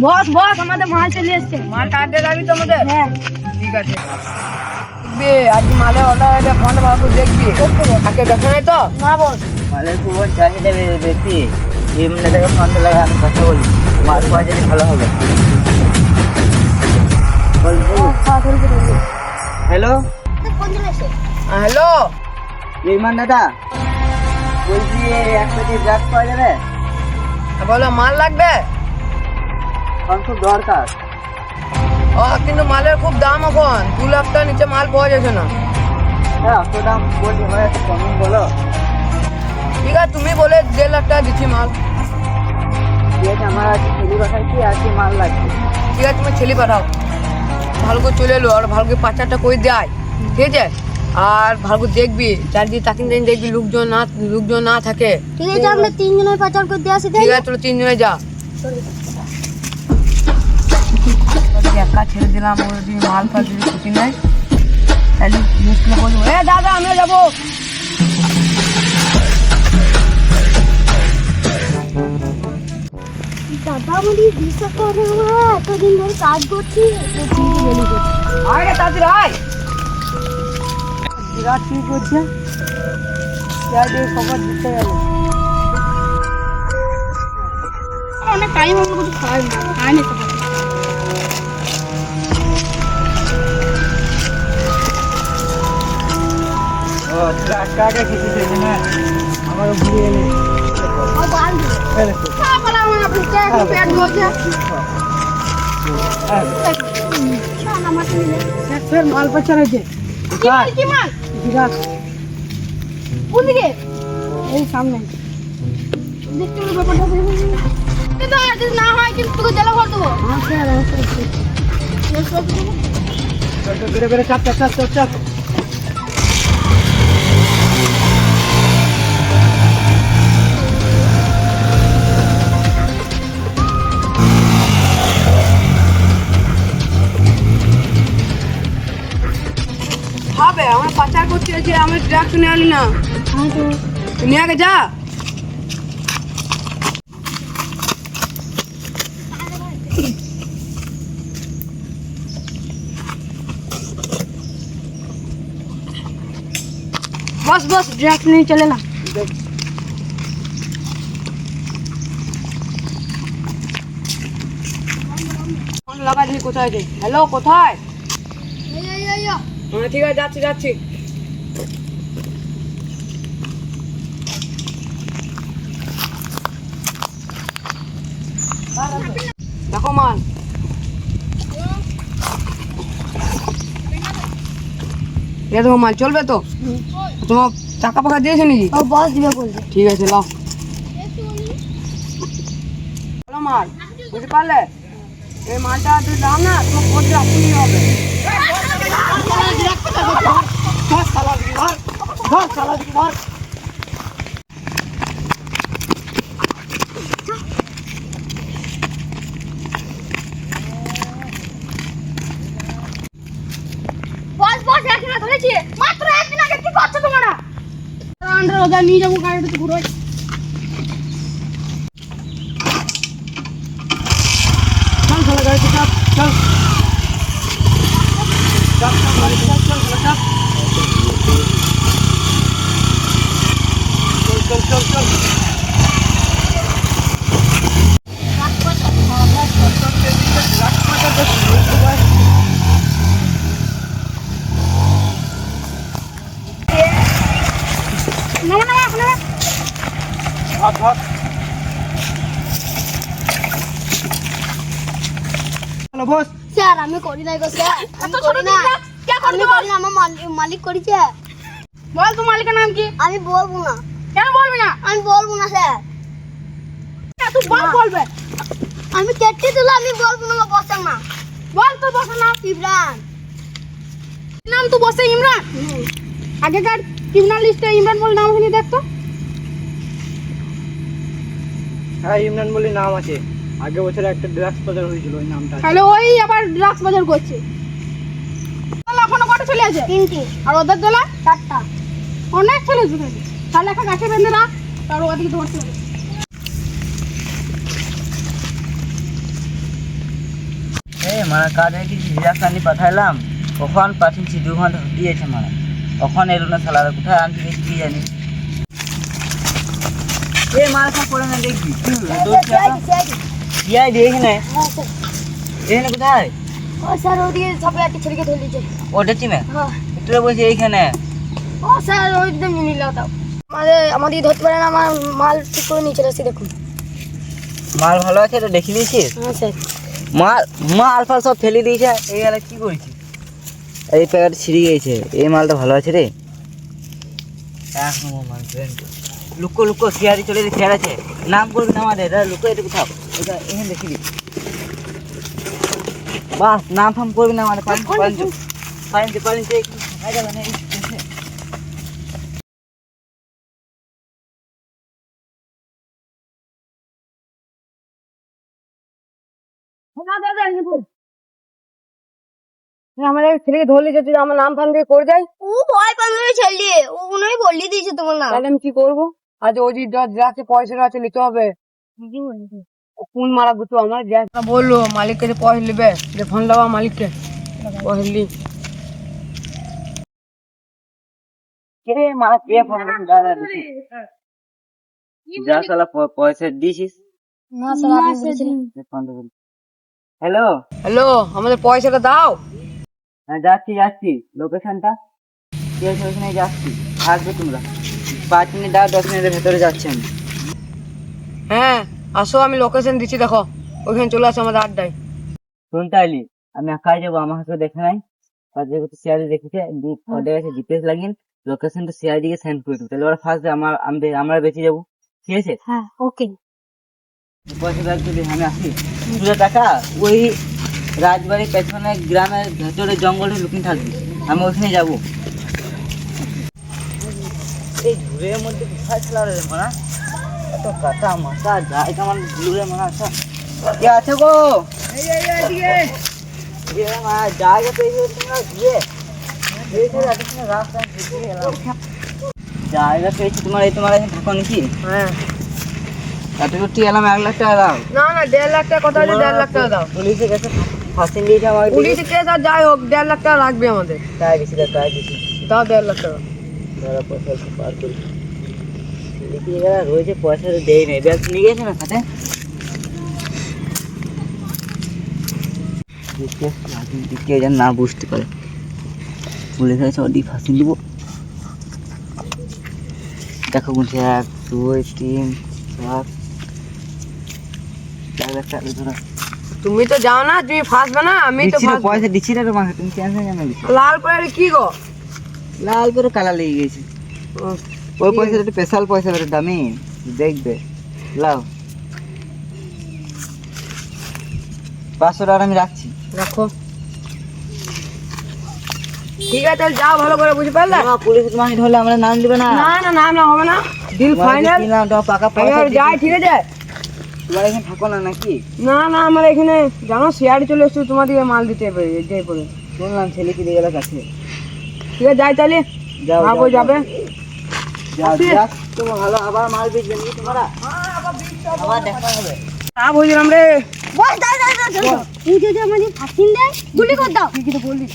বস বস আমাদের মাল চলে এসছে। মালটা আনতে যাবি তো আমাদের? হ্যাঁ ঠিক আছে। দেখবি আজ মালে অর্ডার হলে ফোন বাবু দেখবি আগে দেখে নাই তো? না বস। মালের খুব চাহিদা বেশি, এমনি থেকে ফোনটা লাগে আমি কথা বলি, মাল পাওয়া যদি ভালো হবে। হ্যালো হ্যালো, ইমান দাদা, বলছি এক পেটি ব্যাগ পাওয়া যাবে? বলো মাল লাগবে? ফোন খুব দরকার। কিন্তু মালের খুব দাম এখন, 2 লাখ টাকার নিচে মাল পাওয়া যাচ্ছে না। হ্যাঁ অত দাম বলছি, হয় একটু কম বলো। ঠিক আছে, তুমি বলে 1.5 লাখ টাকা দিচ্ছি মাল। ঠিক আছে, আমার আজকে ছেলে পাঠাইছি, আজকে মাল লাগবে। ঠিক আছে, তুমি ছেলে পাঠাও, ভালো করে চলে এলো আর ভালো করে পাচারটা করে দেয়, ঠিক আছে? আর ভালো করে দেখবি, চারদিকে তাকিয়ে দেখবি লোকজন না থাকে। ঠিক আছে আমরা 3 জনের পাচার করতে আসি। ঠিক আছে, তোরা 3 জনে যা। একা ছেড়ে দিলাম, ওর যদি মাল ফাল যদি ছুটি নেয় তাহলে মুশকিল বলবো, দাদা আমিও যাবো। দাদা আমাদের বিশ্বাস করে না, এতদিন ধরে কাজ করছি। আরে তাড়াতাড়ি আয়। বিরাট কি করছে, খবর দিতে গেল। অনেক টাইম আমার কিছু খাই না তো। ও টাকা কিছু দেবে না, আমার ঘুরিয়ে এলে ও বাল দিও। সব বলা আমার আপনি কে পেট ভরছে। না না মাছ নিলে। ফের মাল পাচার হয়েছে। কি মাল? বিরাট কোন দিকে? এই সামনে। দেখতে হবে ব্যাপারটা। কিন্তু আর যদি না হয় কিন্তু তোকে জেলে ভর দেবো। বেড়ে বেড়ে চাপ চাপ চাপ চাপ চাপ। হবে আমরা পাচার করতে যে আমি ড্রাগ কিনে আনি না, তুই নিয়ে আগে যা। बस बस डायरेक्ट नहीं चलेगा। ফোন লাগা দিই কোথায় যাই। হ্যালো কোথায়? यो হ্যাঁ ঠিক আছে, যাচ্ছি যাচ্ছি। দেখো মাল, দেখো মাল চলবে তো? তোমার টাকা ফাঁকা দিয়েছে নাকি? और बस दिवे बोल दे। ঠিক আছে লাও। ভালো মাল, বুঝতে পারলে? এই মালটা তুই দাম না, তোমার করতে আপনি হবে। बस बस एक ना ধরেছি মাত্র একদিন আগে কি করছো তোমরা? আন্ডার ওদা নিয়ে যাবো গাড়িতে তো ঘুরোই। চল চলে গাড়িতে চাপ, চল চাপ চাপ গাড়িতে চাপ, চল চলে চাপ, চল চল চল চল। না না না ভাগ ভাগ। Hello boss. স্যার আমি করি নাই গো স্যার, আমি করি না। আমি করি না, আমার মালিক করেছে। বল তো মালিকের নাম কি? আমি বলবো না। কেন বলবি না? আমি বলবো না স্যার। তুই বল বলবে। আমি কেটে দিলাম, আমি বলবো না বসের না। বল তোর বসের নাম? ইমরান। নাম তো বসে ইমরান। আগেকার ক্রিমিনাল লিস্টে ইমরান বলে নাম হয়নি, দেখ তো। হ্যাঁ ইমরান বলে নাম আছে, আগের বছর একটা ড্রাগস বাজার হয়েছিল, ওই নামটা। তাহলে ওই আবার ড্রাগস বাজার করছে। এখনো কটা চলে আছে? 3টি। আর ওদের দলে 4টা। অনেক ছেলে জুড়ে। তাহলে একটা গাছে বেঁধে রাখ, তার ওদিকে ধরতে হবে। মানে কাদেরকে জিজ্ঞাসা নিয়ে পাঠাইলাম, কখন পাঠিয়েছি 2 ঘন্টা দিয়েছে মানে, কখন এলো না শালারা, কোথায় আনতে গেছি কি জানি। এ মাল সব পড়ে না দেখবি কি আই এখানে, এখানে কোথায়? ও স্যার ওদিকে সব একটা ছেলেকে ধরে দিয়েছে। ওটা টিমে হ্যাঁ তুই বলছি এইখানে। ও স্যার ওই দিকে মিলে দাও। আমাদের ধরতে পারে না, আমার মাল ঠিক করে নিয়ে চলে আসছি দেখুন। মাল ভালো আছে তো দেখে দিয়েছিস? হ্যাঁ স্যার। মাল ফাল সব ফেলে দিয়েছে, এই গেলে কি করেছিস? এই প্যাকেট ছিঁড়ে গিয়েছে, এই মালটা ভালো আছে রে। এক নম্বর মাল লুকো লুকো শেয়ারি চলে গেছে, শেয়ার আছে, নাম করবি না আমাদের, লুকো এটা কোথাও, এটা এখানে দেখি দি বাস, নাম ফাম করবি না আমাদের। পালিয়ে আমাদের ছেলেকে ধরলি যে তুই আমার নাম ফান দিয়ে করে যাই, ও ভয় পাবে ছেলে, ও মনে হয় বলিয়ে দিয়েছে তোমার নাম। তাহলে আমি কি করবো? আজ ওই যে যাচ্ছে পয়সাটা আছে নিতে হবে, কোন মারা গুতো আমার যা বললো মালিককে যে পয়সা নেবে, যে ফোন লাগাও মালিককে পয়সা লি। কে মারা কে ফোন দাদা যা শালা পয়সা দিয়েছিস? না স্যার আপনি বলেছিলেন। হ্যালো হ্যালো, আমাদের পয়সাটা দাও। হ্যাঁ যাচ্ছি লোকেশনটা কি আছে ওখানে যাচ্ছি, আসবে তোমরা 5 মিনিট দাও, 10 মিনিটের ভেতরে যাচ্ছি আমি। হ্যাঁ আসো, আমি লোকেশন দিচ্ছি, দেখো ওইখানে চলে আসো আমাদের আড্ডায়। শুনতে আইলি আমি একাই যাবো, আমার হাতে দেখে নাই, আর যেহেতু সিআরডি দেখেছে ওদের কাছে জিপিএস লাগিয়ে লোকেশনটা সিআরডি কে সেন্ড করে দেবো, তাহলে ওরা ফার্স্ট আমরা বেঁচে যাবো, ঠিক আছে? হ্যাঁ ওকে। পয়সা ব্যাগ যদি আমি আসি, পুরো টাকা ওই রাজবাড়ির পেছনে গ্রামের ভেতরে জঙ্গলে লুকিয়ে থাকবে, আমি ওখানে যাবো। এই ঝুড়ের মধ্যে কোথায় ছিল রে মানা, এত কাটা মাথা যায় কেমন ঝুড়ে মানা। আচ্ছা কে আছে গো? জায়গা পেয়েছে তোমরা ঘুরে জায়গা পেয়েছি তোমার, এই তোমার এখানে থাকো নাকি? হ্যাঁ এত করতে এলাম, 1 লাখ টাকা দাও। না না 1.5 লাখ টাকা কথা হচ্ছে, 1.5 লাখ টাকা দাও। পুলিশের কাছে ফাঁসি দিয়েছে আমাকে, পুলিশে কেস আর যাই হোক 1.5 লাখ টাকা লাগবে আমাদের, তাই বেশি দাও 1.5 লাখ টাকা। ধরা পয়সা একটু পার করি, দেখি যারা রয়েছে পয়সা তো দেয় নেই, ব্যাগ নিয়ে গেছে না সাথে, কেউ যেন না বুঝতে পারে, পুলিশের কাছে ওদিকে ফাঁসি দিব। দেখো গুনছে 1 2 3 4 4 লাখ টাকা ধরা। তুমি তো যাও না, তুমি ফাঁসবে না, আমি তো ফাঁসবো। পয়সা দিচ্ছি না তোমাকে, তুমি টেনশন কেন নিচ্ছ? লাল করে কি গো? লাল করে কালা লেগে গেছে, ওই পয়সাটা একটু স্পেশাল পয়সা, বেরো দামি দেখবে। লাও 500 টাকা আমি রাখছি, রাখো। ঠিক আছে তাহলে যাও, ভালো করে বুঝে পারলে। পুলিশ তোমাকে ধরলে আমরা নাম দিবে না। না না নাম না হবে না, ডিল ফাইনাল। পাকা আমি আর যাই, ঠিক আছে? তোমার এখানে থাকো না নাকি? না না আমার এখানে জানো শেয়ারে চলে এসছো, তোমাদেরকে মাল দিতে হবে যাই পরে। শুনলাম ছেলে কি দিয়ে গেল কাছে, ঠিক আছে যাই তাহলে, যাও ভাবো যাবে। যাও তোমার ভালো, আবার মাল বেচবেন কি তোমরা? আবার দেখা হবে। না বুঝলাম রে। বস দাও দাও দাও দাও, তুই যদি আমাদের ফাঁসিন দেয় গুলি করে দাও। কি তো বললি?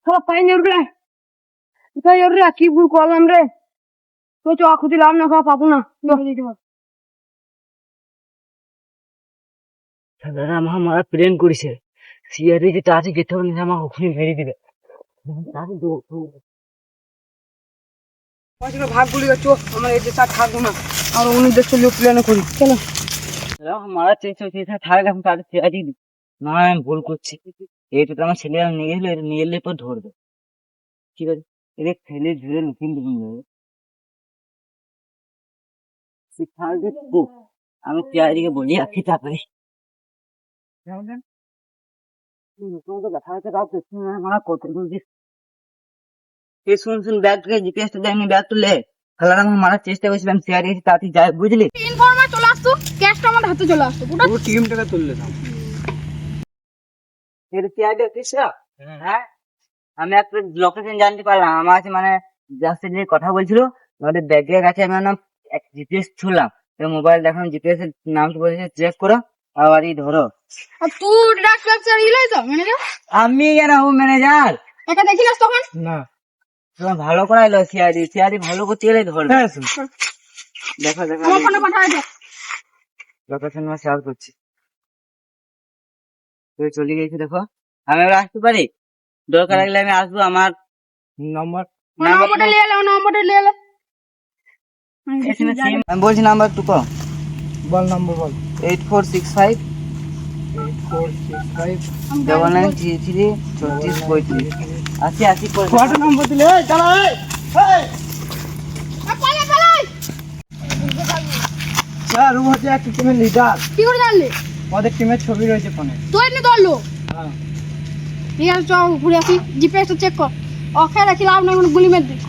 সব পাইনি রে, কোথায় রে, কি ভুল করলাম রে? তো চ খুঁজি লাভ না, খাওয়া পাবো না। দাদা আমার মারা প্লেন করেছে, সিআরডি যে তাড়াতাড়ি যেতে হবে না, আমাকে ওখানে মেরে দিবে। ভাগ গুলি চো, আমার এই দেশে থাকবো না, আর অন্য দেশ চলে প্লেনে করি, চলো। মারা চেয়েছে থাক, এখন তাদের সিআরডি না, আমি ভুল করছি, এইটা তো আমার ছেলে নিয়ে গেলো, এটা নিয়ে এলে পর ধরবে, ঠিক আছে? এদের ফেলে ঝুড়ে লুকিয়ে লুকিয়ে যাবে, আমি সিআরডিকে বলি আছি, তারপরে শুন ব্যাগ থেকে জিপিএসটা দেয়নি, ব্যাগ তুলে খেলার আমার মারার চেষ্টা করছিলাম, সিআরডি তাড়াতাড়ি যায়, বুঝলি? ইনফরমার চলে আসতো, ক্যাশটা আমার হাতে চলে আসতো। পুরো টিমটাকে তুললে না। সিআরডি অফিস, হ্যাঁ আমি একটা লোকেশন জানতে পারলাম, আমার কাছে মানে যার সাথে কথা বলছিল আমাদের ব্যাগের কাছে আমার নাম জিপিএস ছুড়লাম, মোবাইল দেখাম জিপিএস এর নামটা বলেছে চেক করো, আবার ধরো। আর তুই ডাক্তার ইলাই তো ম্যানেজার, আমি কেন ও ম্যানেজার? এটা দেখিলাস তখন না, তোমার ভালো করাইলো সিআইডি ভালো করতে গেলে ধরো। দেখো দেখো আমার ফোনে পাঠাই দে। লোকেশন মা শেয়ার করছি, তুই চলে গেছি। দেখো আমি এবার আসতে পারি, দরকার লাগলে আমি আসবো। আমার নম্বরটা নিয়ে এলে, নম্বরটা নিয়ে এলে। আমি বলছি নাম্বার টু কো, বল নাম্বার বল। 8465 8465 9933 3635। আসি করে কত নম্বর দিলে? এই চালা, এই পালাই পালাই। স্যার ও হচ্ছে একটা টিমের লিডার, কি করে জানলি? ওদের টিমের ছবি রয়েছে ফোনে। তুই এমনি ধরলো? হ্যাঁ ঠিক আছে চল ঘুরে আসি, জিপিএসটা চেক কর। ওকে রাখি লাভ নাই, গুলি মেরে দিই।